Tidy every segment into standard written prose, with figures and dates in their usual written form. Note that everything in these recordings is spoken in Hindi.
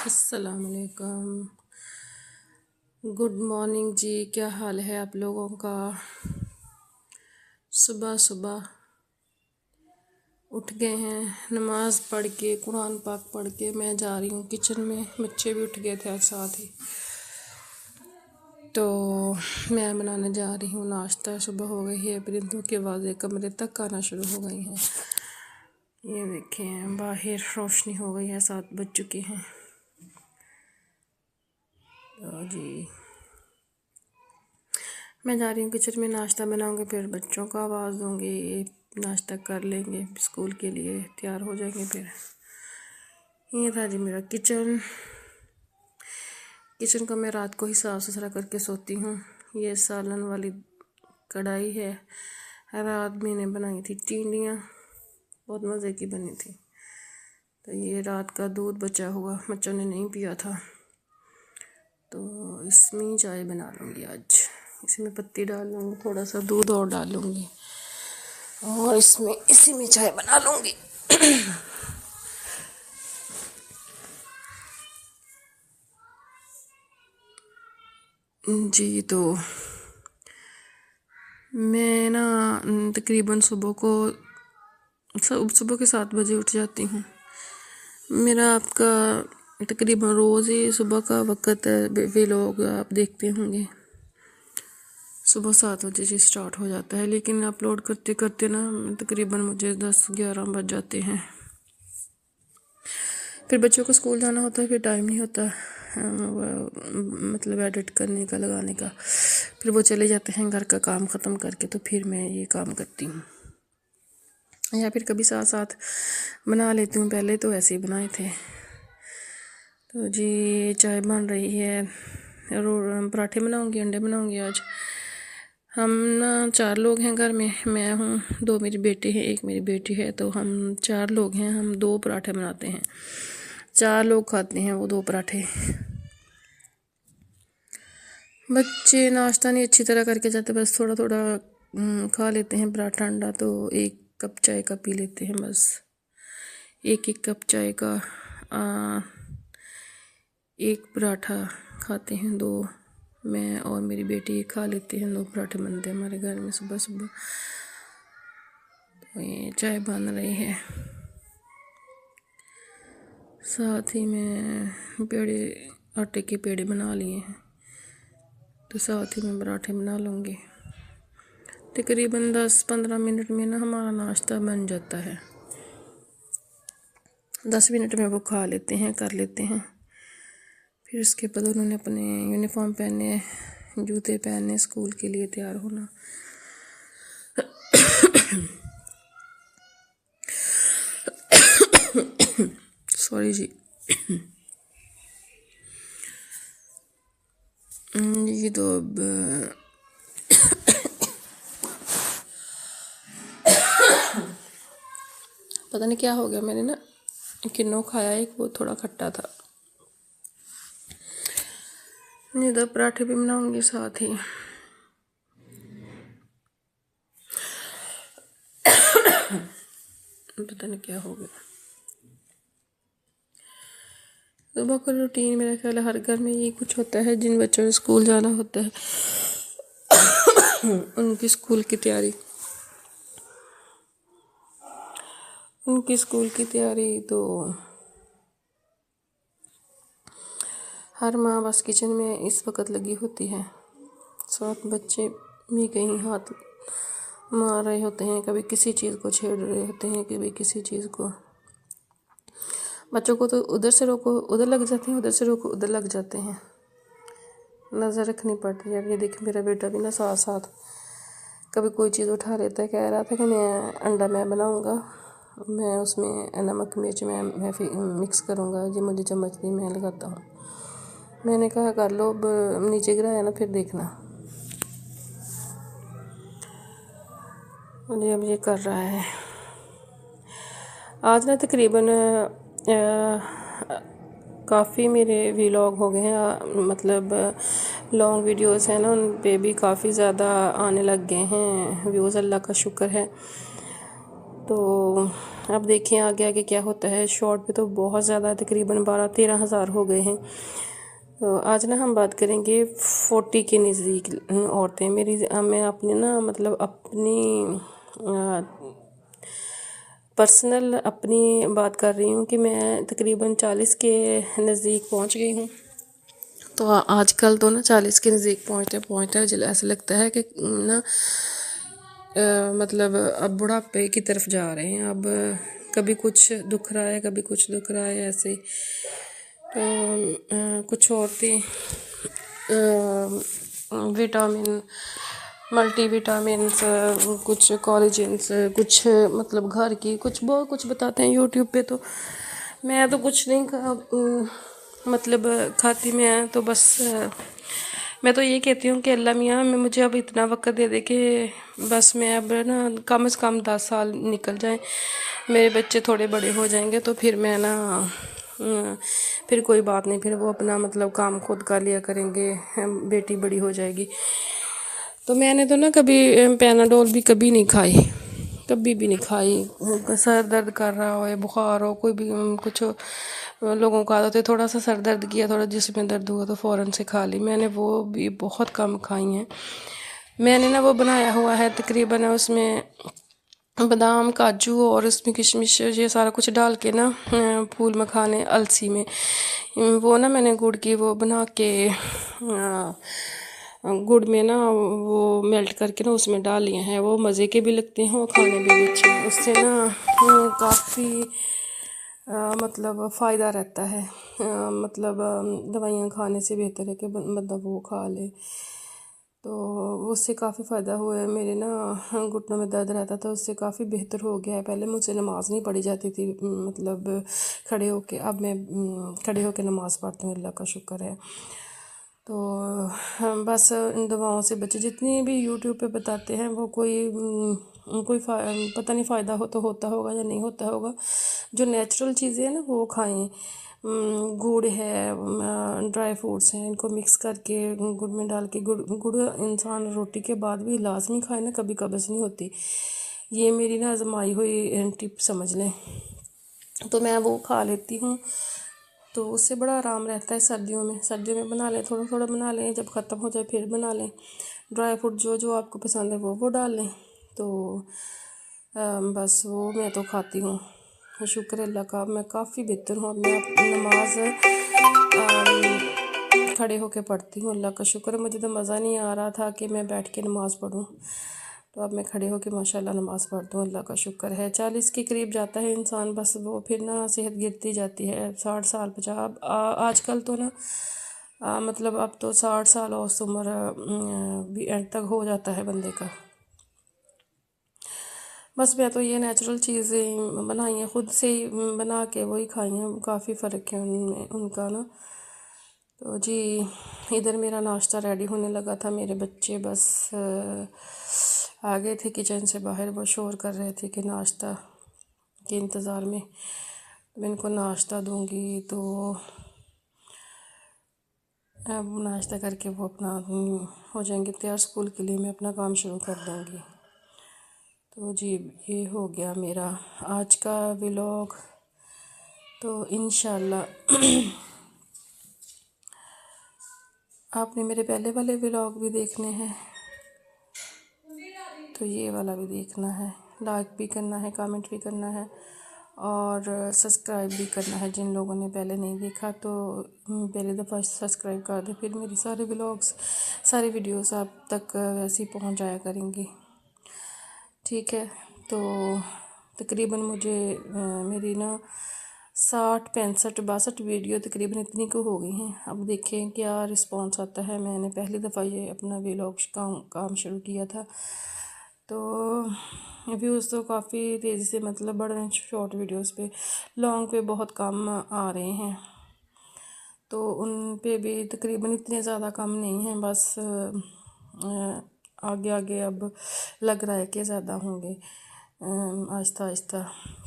अस्सलामुअलैकुम। गुड मॉर्निंग जी, क्या हाल है आप लोगों का। सुबह सुबह उठ गए हैं, नमाज पढ़ के कुरान पाक पढ़ के मैं जा रही हूँ किचन में। बच्चे भी उठ गए थे आज साथ ही, तो मैं बनाने जा रही हूँ नाश्ता। सुबह हो गई है, परिंदों की आवाज़ें कमरे तक आना शुरू हो गई हैं। ये देखें बाहर रोशनी हो गई है, 7 बज चुके हैं। तो जी मैं जा रही हूँ किचन में, नाश्ता बनाऊंगी, फिर बच्चों को आवाज़ दूंगी, नाश्ता कर लेंगे, स्कूल के लिए तैयार हो जाएंगे। फिर ये था जी मेरा किचन को मैं रात को ही साफ़ सुथरा करके सोती हूँ। ये सालन वाली कढ़ाई है, रात मैंने बनाई थी टिंडियाँ, बहुत मज़े की बनी थी। तो ये रात का दूध बचा हुआ बच्चों ने नहीं पिया था, तो इसमें चाय बना लूँगी आज। इसमें पत्ती डाल लूँगी, थोड़ा सा दूध और डाल लूँगी और इसी में चाय बना लूँगी। जी तो मैं ना तकरीबन सुबह के 7 बजे उठ जाती हूँ। मेरा आपका तकरीबन रोज़ ही सुबह का वक़्त वे लोग आप देखते होंगे, सुबह 7 बजे से स्टार्ट हो जाता है, लेकिन अपलोड करते करते ना तकरीबन मुझे 10-11 बज जाते हैं। फिर बच्चों को स्कूल जाना होता है, फिर टाइम नहीं होता मतलब एडिट करने का, लगाने का। फिर वो चले जाते हैं घर का काम ख़त्म करके, तो फिर मैं ये काम करती हूँ, या फिर कभी साथ साथ बना लेती हूँ। पहले तो ऐसे ही बनाए थे। तो जी चाय बन रही है, पराठे बनाऊँगी, अंडे बनाऊँगी आज। हम ना 4 लोग हैं घर में, मैं हूँ, 2 मेरी बेटे हैं, 1 मेरी बेटी है, तो हम 4 लोग हैं। हम 2 पराठे बनाते हैं, 4 लोग खाते हैं वो 2 पराठे। बच्चे नाश्ता नहीं अच्छी तरह करके जाते, बस थोड़ा थोड़ा खा लेते हैं पराठा अंडा, तो 1 कप चाय का पी लेते हैं बस। 1 कप चाय का 1 पराठा खाते हैं, 2 मैं और मेरी बेटी खा लेते हैं। 2 पराठे बनते हैं हमारे घर में सुबह सुबह। तो ये चाय बन रही है, साथ ही में आटे के पेड़े बना लिए हैं, तो साथ ही में पराठे बना लूँगी। तकरीबन 10-15 मिनट में ना हमारा नाश्ता बन जाता है। 10 मिनट में वो खा लेते हैं, कर लेते हैं। फिर उसके बाद उन्होंने अपने यूनिफॉर्म पहने, जूते पहने, स्कूल के लिए तैयार होना। सॉरी जी। ये तो अब पता नहीं क्या हो गया, मैंने ना किन्नू खाया एक, वो थोड़ा खट्टा था। नहीं तो पराठे भी बनाऊंगी साथ ही। पता नहीं क्या हो गया। सुबह का रूटीन मेरा ख्याल है हर घर में यही कुछ होता है। जिन बच्चों को स्कूल जाना होता है उनकी स्कूल की तैयारी तो हर माँ बस किचन में इस वक्त लगी होती है। साथ बच्चे भी कहीं हाथ मार रहे होते हैं, कभी किसी चीज़ को छेड़ रहे होते हैं, कभी किसी चीज़ को। बच्चों को तो उधर से रोको उधर लग जाते हैं, उधर से रोको उधर लग जाते हैं, नज़र रखनी पड़ती है। अब ये देखिए मेरा बेटा भी ना साथ साथ कभी कोई चीज़ उठा लेता है। कह रहा था कि मैं अंडा मैं बनाऊंगा, मैं उसमें नमक मिर्च मैं मिक्स करूंगा, जी मुझे चम्मच नहीं, मैं लगाता हूँ। मैंने कहा कर लो, अब नीचे गिराया ना फिर देखना। मुझे अब ये कर रहा है। आज ना तकरीबन काफ़ी मेरे व्लॉग हो गए हैं, मतलब लॉन्ग वीडियोस हैं ना, उन पे भी काफ़ी ज़्यादा आने लग गए हैं व्यूज़, अल्लाह का शुक्र है। तो अब देखें आगे आगे क्या होता है। शॉर्ट पे तो बहुत ज़्यादा तकरीबन 12-13 हज़ार हो गए हैं। तो आज ना हम बात करेंगे 40 के नज़दीक औरतें। मैं अपनी ना मतलब अपनी पर्सनल अपनी बात कर रही हूँ कि मैं तकरीबन 40 के नज़दीक पहुँच गई हूँ। तो आजकल तो ना 40 के नज़दीक पहुँचते मुझे ऐसा लगता है कि ना मतलब अब बुढ़ापे की तरफ जा रहे हैं। अब कभी कुछ दुख रहा है, कभी कुछ दुख रहा है ऐसे। तो कुछ औरतें विटामिन मल्टीविटामिन्स, कुछ कोलेजन्स, कुछ मतलब घर की कुछ बहुत कुछ बताते हैं यूट्यूब पे। तो मैं तो कुछ नहीं मतलब खाती। मैं तो बस मैं तो ये कहती हूँ कि अल्लाह मियाँ मैं मुझे अब इतना वक्त दे दे कि बस मैं अब ना कम से कम 10 साल निकल जाएं, मेरे बच्चे थोड़े बड़े हो जाएंगे तो फिर मैं ना फिर कोई बात नहीं, फिर वो अपना मतलब काम खुद कर लिया करेंगे, बेटी बड़ी हो जाएगी। तो मैंने तो ना कभी पैनाडोल भी कभी नहीं खाई, कभी भी नहीं खाई। सर दर्द कर रहा हो या बुखार हो, कोई भी कुछ लोगों को आदत है थोड़ा सा सर दर्द किया, थोड़ा जिस्म में दर्द हुआ तो फ़ौरन से खा ली। मैंने वो भी बहुत कम खाई हैं। मैंने ना वो बनाया हुआ है तकरीबन उसमें बादाम काजू और उसमें किशमिश ये सारा कुछ डाल के ना फूल मखाने अलसी में वो ना मैंने गुड़ की वो बना के गुड़ में ना वो मेल्ट करके ना उसमें डाल लिए हैं। वो मज़े के भी लगते हैं और खाने में भी अच्छे हैं। उससे ना काफ़ी मतलब फ़ायदा रहता है। मतलब दवाइयाँ खाने से बेहतर है कि बंदा वो खा ले। तो उससे काफ़ी फ़ायदा हुआ है। मेरे ना घुटनों में दर्द रहता था, उससे काफ़ी बेहतर हो गया है। पहले मुझसे नमाज़ नहीं पढ़ी जाती थी मतलब खड़े होके। अब मैं खड़े होके नमाज़ पढ़ती हूँ, अल्लाह का शुक्र है। तो हम बस इन दवाओं से बचे। जितनी भी यूट्यूब पे बताते हैं वो कोई पता नहीं फ़ायदा हो तो होता होगा या नहीं होता होगा। जो नेचुरल चीज़ें हैं ना वो खाएं। गुड़ है, ड्राई फ्रूट्स हैं, इनको मिक्स करके गुड़ में डाल के गुड़ इंसान रोटी के बाद भी लाजमी खाए ना, कभी कब्ज़ नहीं होती। ये मेरी ना आजमाई हुई टिप समझ लें। तो मैं वो खा लेती हूँ, तो उससे बड़ा आराम रहता है। सर्दियों में बना लें, थोड़ा थोड़ा बना लें, जब ख़त्म हो जाए फिर बना लें। ड्राई फ्रूट जो जो आपको पसंद है वो डाल लें। तो बस वो मैं तो खाती हूँ। शुक्र अल्लाह का, मैं काफ़ी बेहतर हूँ। अब मैं नमाज खड़े होके पढ़ती हूँ, अल्लाह का शुक्र है। मुझे तो मज़ा नहीं आ रहा था कि मैं बैठ के नमाज़ पढ़ूँ, तो अब मैं खड़े होके माशाल्लाह नमाज़ पढ़ती हूँ, अल्लाह का शुक्र है। 40 के करीब जाता है इंसान, बस वो फिर ना सेहत गिरती जाती है। 60 साल 50 आजकल तो ना मतलब अब तो 60 साल औसत उम्र भी एंड तक हो जाता है बंदे का। बस मैं तो ये नेचुरल चीज़ें बनाई हैं, ख़ुद से ही बना के वही खाई हैं। काफ़ी फ़र्क है उनमें उनका ना। तो जी इधर मेरा नाश्ता रेडी होने लगा था। मेरे बच्चे बस आ गए थे किचन से बाहर, वो शोर कर रहे थे कि नाश्ता के इंतज़ार में। मैं इनको नाश्ता दूंगी तो अब नाश्ता करके वो अपना हो जाएंगे तैयार स्कूल के लिए, मैं अपना काम शुरू कर दूंगी। तो जी ये हो गया मेरा आज का व्लॉग। तो इंशाल्लाह आपने मेरे पहले वाले व्लॉग भी देखने हैं तो ये वाला भी देखना है, लाइक भी करना है, कमेंट भी करना है और सब्सक्राइब भी करना है। जिन लोगों ने पहले नहीं देखा तो पहले दफ़ा सब्सक्राइब कर दे, फिर मेरी सारे व्लॉग्स सारी वीडियोस आप तक वैसे ही पहुँच जाया करेंगी। ठीक है, तो तकरीबन मुझे मेरी ना 60 65 62 वीडियो तकरीबन इतनी को हो गई हैं। अब देखें क्या रिस्पांस आता है। मैंने पहली दफ़ा ये अपना व्लॉग काम शुरू किया था, तो व्यूज़ तो काफ़ी तेज़ी से मतलब बढ़ रहे हैं शॉर्ट वीडियोस पे। लॉन्ग पे बहुत कम आ रहे हैं, तो उन पे भी तकरीबन इतने ज़्यादा कम नहीं हैं। बस आगे आगे अब लग रहा है कि ज़्यादा होंगे आहिस्ता आहिस्ता,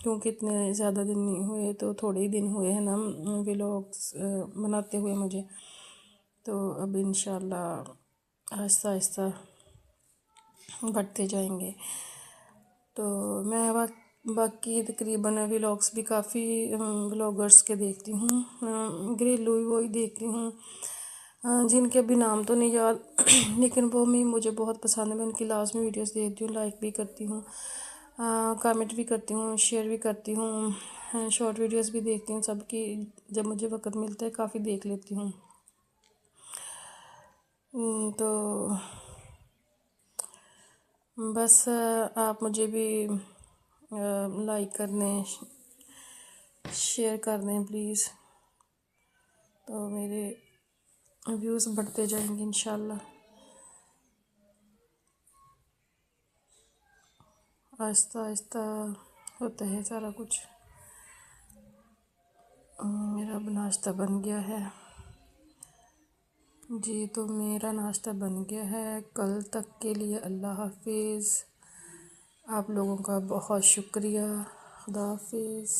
क्योंकि इतने ज़्यादा दिन नहीं हुए, तो थोड़े ही दिन हुए हैं ना व्लॉग्स बनाते हुए मुझे। तो अब इंशाल्लाह आहिस्ता आहिस्ता बढ़ते जाएंगे। तो मैं बाकी तकरीबन व्लॉग्स भी काफ़ी व्लॉगर्स के देखती हूँ, घरेलू वही देखती हूँ जिनके अभी नाम तो नहीं याद लेकिन वो भी मुझे बहुत पसंद है। मैं उनकी लास्ट में वीडियोस देखती हूँ, लाइक भी करती हूँ, कमेंट भी करती हूँ, शेयर भी करती हूँ, शॉर्ट वीडियोस भी देखती हूँ सबकी। जब मुझे वक्त मिलता है काफ़ी देख लेती हूँ। तो बस आप मुझे भी लाइक कर दें, शेयर कर दें प्लीज़, तो मेरे व्यूज़ बढ़ते जाएंगे इंशाल्लाह। आहिस्ता आहिस्ता होता है सारा कुछ। मेरा अब नाश्ता बन गया है जी, तो मेरा नाश्ता बन गया है। कल तक के लिए अल्लाह हाफिज़। आप लोगों का बहुत शुक्रिया। खुदा हाफिज़।